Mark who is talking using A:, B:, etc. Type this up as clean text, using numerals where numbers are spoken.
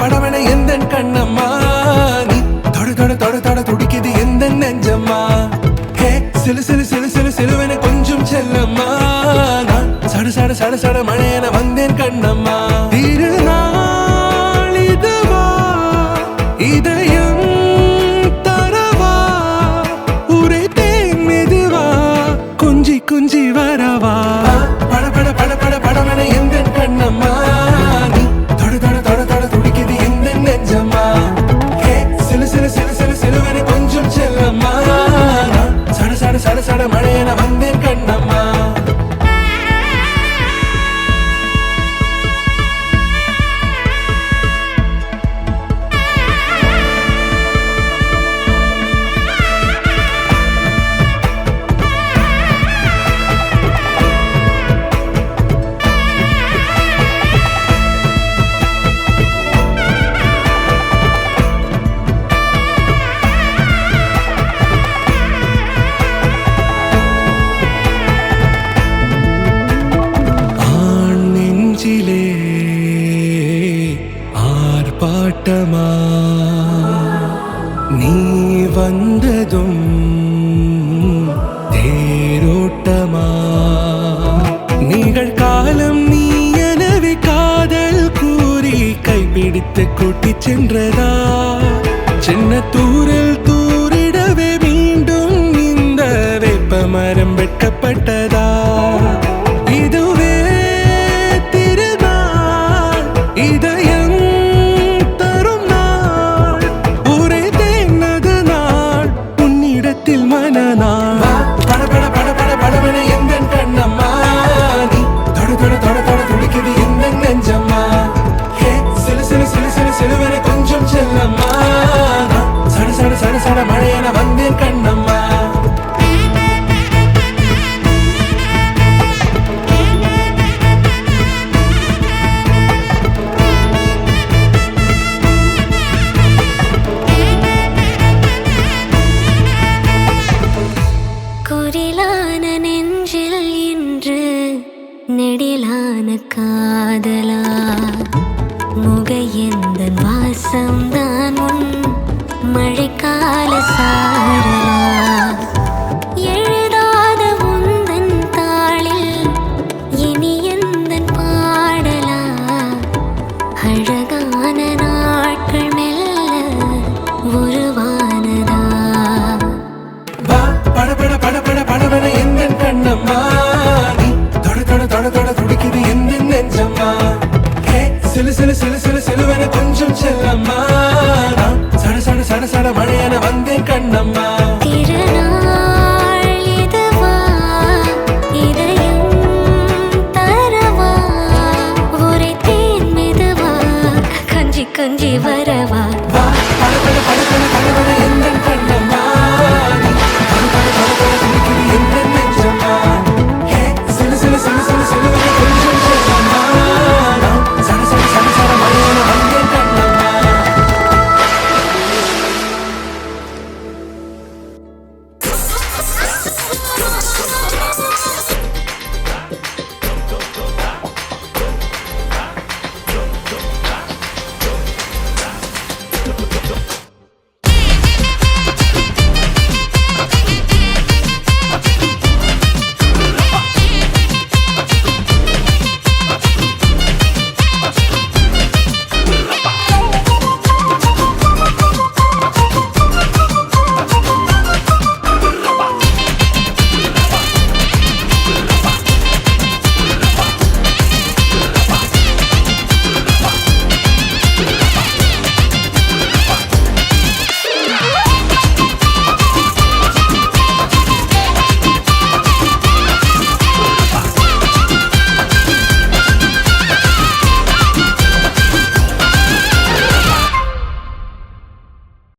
A: படபட எந்தன் கண்ணம்மா நீ தொட தொட தொட தொட துடிக்குது எந்த நெஞ்சம்மா ஹே சிலு சிலு சிலு சிலு சிலுவென கொஞ்சம் செல்லம்மா நான் சட சட சட சட மழையென வந்தேன் கண்ணம்மா திருநாள் இதுவா இதயம் தரவா உரைத்தேன் மெதுவா குஞ்சி குஞ்சி வரவா படபட படபட படவென எந்தன் கண்ணம்மா சட சட மழையென வந்தேன் கண்ணம்மா ஆர்ப்பாட்டமா நீ வந்ததும் தேரோட்டமா நிகழ்காலம் நீ எனவே காதல் கூறி கைப்பிடித்து கூட்டிச் சென்றதா சின்ன தூரல் தூரிடவே மீண்டும் இந்த வேப்ப மரம் வெட்கப்பட்டதா இதுவே திருநாள் இதயம் மனநாள் படபட படபட படவென எந்தன் கண்ணம்மா நீ தொட தொட தொட தொட துடிக்குது எந்த நெஞ்சம்மா ஹே சிலு சிலு சிலு சிலு சிலுவென கொஞ்சம் செல்லம்மா சட சட சட சட மழையென வந்தேன் கண்ணம்மா
B: நெடிலான காதலா முகையெந்தன் வாசம்தான் உன் மழைக்கால சாரலா எழுதாத உந்தன் தாளில் இனி எந்தன் பாடலா அழகான நாட்கள் மெல்ல உருவானதா
A: படபட படபட படவென எந்தன் கண்ணம்மா தொட தொட துடிக்குது எந்த நெஞ்சம்மா ஹே சிலு சிலு சிலு சிலு சிலுவென கொஞ்சம் செல்லம்மா சட சட சட சட மழையென வந்தேன்